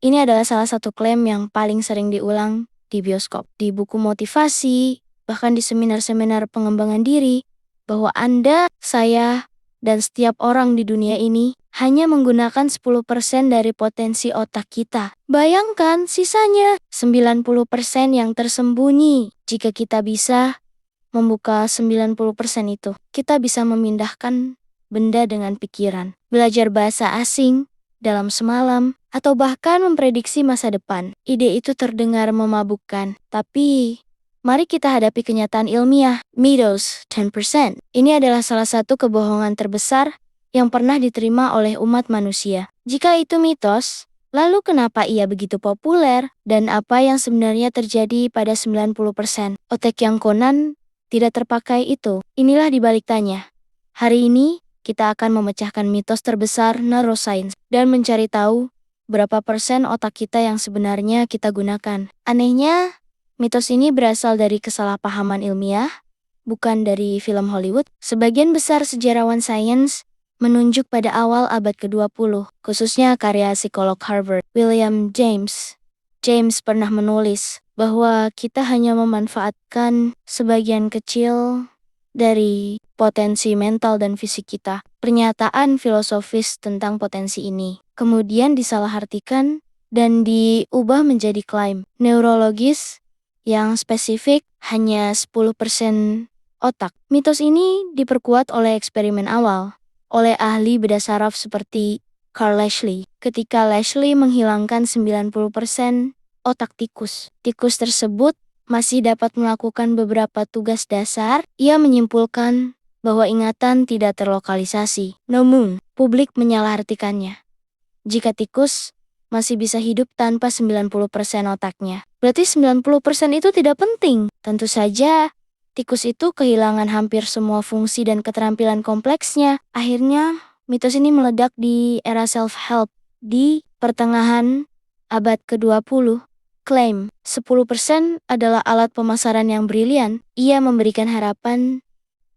Ini adalah salah satu klaim yang paling sering diulang di bioskop, di buku motivasi, bahkan di seminar-seminar pengembangan diri, bahwa Anda, saya, dan setiap orang di dunia ini hanya menggunakan 10% dari potensi otak kita. Bayangkan sisanya 90% yang tersembunyi. Jika kita bisa membuka 90% itu, kita bisa memindahkan benda dengan pikiran, belajar bahasa asing dalam semalam, atau bahkan memprediksi masa depan. Ide itu terdengar memabukkan, tapi mari kita hadapi kenyataan ilmiah. Mitos 10%. Ini adalah salah satu kebohongan terbesar yang pernah diterima oleh umat manusia. Jika itu mitos, lalu kenapa ia begitu populer? Dan apa yang sebenarnya terjadi pada 90% otak yang konon tidak terpakai itu? Inilah dibalik tanya. Hari ini, kita akan memecahkan mitos terbesar neuroscience dan mencari tahu berapa persen otak kita yang sebenarnya kita gunakan. Anehnya, mitos ini berasal dari kesalahpahaman ilmiah, bukan dari film Hollywood. Sebagian besar sejarawan sains menunjuk pada awal abad ke-20, khususnya karya psikolog Harvard, William James. James pernah menulis bahwa kita hanya memanfaatkan sebagian kecil dari potensi mental dan fisik kita. Pernyataan filosofis tentang potensi ini kemudian disalahartikan dan diubah menjadi klaim neurologis yang spesifik hanya 10% otak. Mitos ini diperkuat oleh eksperimen awal oleh ahli bedah saraf seperti Carl Lashley. Ketika Lashley menghilangkan 90% otak tikus, tikus tersebut masih dapat melakukan beberapa tugas dasar. Ia menyimpulkan bahwa ingatan tidak terlokalisasi. Namun, publik menyalahartikannya. Jika tikus masih bisa hidup tanpa 90% otaknya, berarti 90% itu tidak penting. Tentu saja, tikus itu kehilangan hampir semua fungsi dan keterampilan kompleksnya. Akhirnya, mitos ini meledak di era self-help di pertengahan abad ke-20. Klaim 10% adalah alat pemasaran yang brilian. Ia memberikan harapan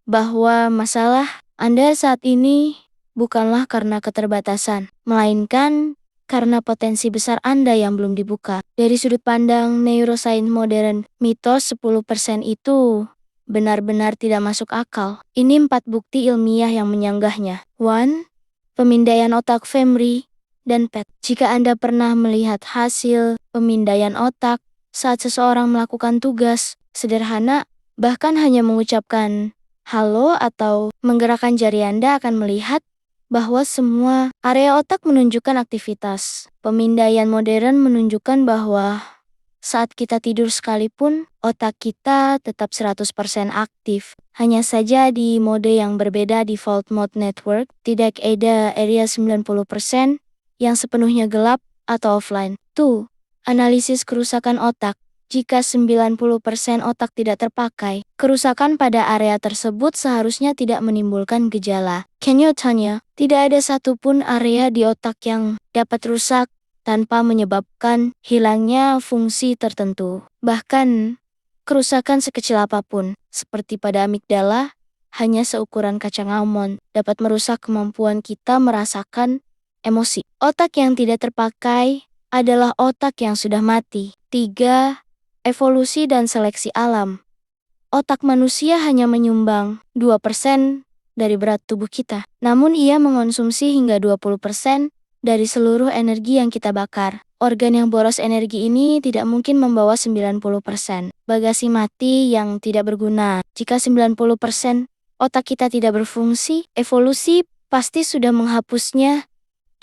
bahwa masalah Anda saat ini bukanlah karena keterbatasan, melainkan karena potensi besar Anda yang belum dibuka. Dari sudut pandang neuroscience modern, mitos 10% itu benar-benar tidak masuk akal. Ini 4 bukti ilmiah yang menyanggahnya. 1. Pemindaian otak fMRI dan PET. Jika Anda pernah melihat hasil pemindaian otak saat seseorang melakukan tugas sederhana, bahkan hanya mengucapkan halo atau menggerakkan jari, Anda akan melihat bahwa semua area otak menunjukkan aktivitas. Pemindaian modern menunjukkan bahwa saat kita tidur sekalipun, otak kita tetap 100% aktif. Hanya saja di mode yang berbeda. Default mode network, tidak ada area 90% yang sepenuhnya gelap atau offline. 2. Analisis kerusakan otak. Jika 90% otak tidak terpakai, kerusakan pada area tersebut seharusnya tidak menimbulkan gejala. Kenyataannya, tidak ada satupun area di otak yang dapat rusak tanpa menyebabkan hilangnya fungsi tertentu. Bahkan, kerusakan sekecil apapun, seperti pada amigdala, hanya seukuran kacang almond, dapat merusak kemampuan kita merasakan emosi. Otak yang tidak terpakai adalah otak yang sudah mati. 3. Evolusi dan seleksi alam. Otak manusia hanya menyumbang 2% dari berat tubuh kita. Namun ia mengonsumsi hingga 20% dari seluruh energi yang kita bakar. Organ yang boros energi ini tidak mungkin membawa 90%. Bagasi mati yang tidak berguna. Jika 90% otak kita tidak berfungsi, evolusi pasti sudah menghapusnya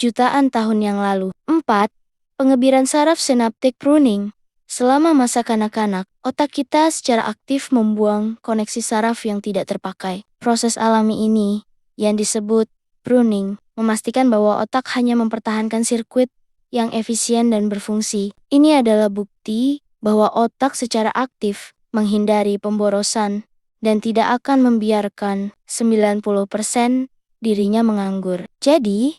jutaan tahun yang lalu. 4. Pengebiran saraf synaptic pruning. Selama masa kanak-kanak, otak kita secara aktif membuang koneksi saraf yang tidak terpakai. Proses alami ini, yang disebut pruning, memastikan bahwa otak hanya mempertahankan sirkuit yang efisien dan berfungsi. Ini adalah bukti bahwa otak secara aktif menghindari pemborosan dan tidak akan membiarkan 90% dirinya menganggur. Jadi,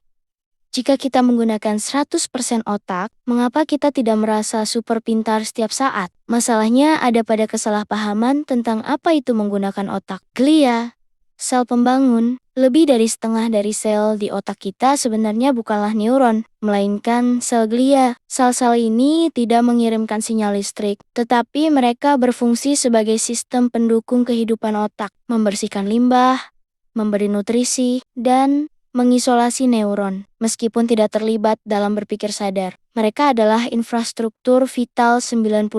jika kita menggunakan 100% otak, mengapa kita tidak merasa super pintar setiap saat? Masalahnya ada pada kesalahpahaman tentang apa itu menggunakan otak. Glia sel pembangun. Lebih dari setengah dari sel di otak kita sebenarnya bukanlah neuron, melainkan sel glia. Sel-sel ini tidak mengirimkan sinyal listrik, tetapi mereka berfungsi sebagai sistem pendukung kehidupan otak, membersihkan limbah, memberi nutrisi, dan mengisolasi neuron. Meskipun tidak terlibat dalam berpikir sadar, mereka adalah infrastruktur vital 90%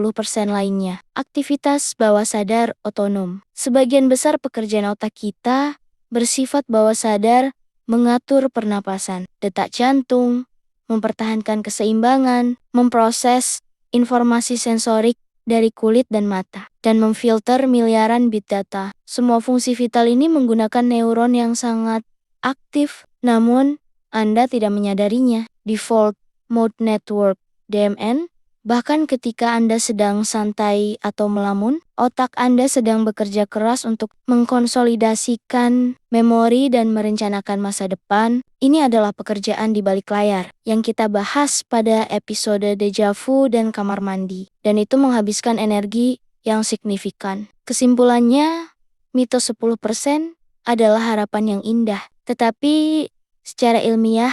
lainnya. Aktivitas bawah sadar otonom. Sebagian besar pekerjaan otak kita bersifat bawah sadar, mengatur pernapasan, detak jantung, mempertahankan keseimbangan, memproses informasi sensorik dari kulit dan mata, dan memfilter miliaran bit data. Semua fungsi vital ini menggunakan neuron yang sangat aktif, namun Anda tidak menyadarinya. Default Mode Network (DMN). Bahkan ketika Anda sedang santai atau melamun, otak Anda sedang bekerja keras untuk mengkonsolidasikan memori dan merencanakan masa depan. Ini adalah pekerjaan di balik layar yang kita bahas pada episode Deja Vu dan kamar mandi. Dan itu menghabiskan energi yang signifikan. Kesimpulannya, mitos 10% adalah harapan yang indah. Tetapi secara ilmiah,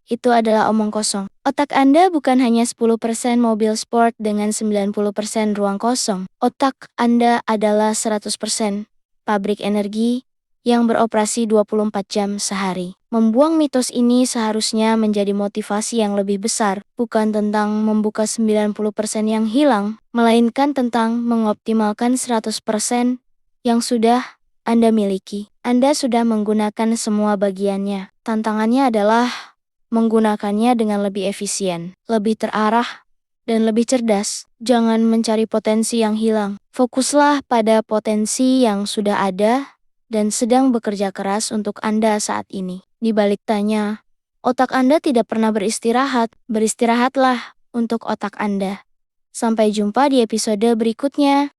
itu adalah omong kosong. Otak Anda bukan hanya 10% mobil sport dengan 90% ruang kosong. Otak Anda adalah 100% pabrik energi yang beroperasi 24 jam sehari. Membuang mitos ini seharusnya menjadi motivasi yang lebih besar, bukan tentang membuka 90% yang hilang, melainkan tentang mengoptimalkan 100% yang sudah Anda miliki. Anda sudah menggunakan semua bagiannya. Tantangannya adalah menggunakannya dengan lebih efisien, lebih terarah, dan lebih cerdas. Jangan mencari potensi yang hilang. Fokuslah pada potensi yang sudah ada dan sedang bekerja keras untuk Anda saat ini. Di balik tanya, otak Anda tidak pernah beristirahat. Beristirahatlah untuk otak Anda. Sampai jumpa di episode berikutnya.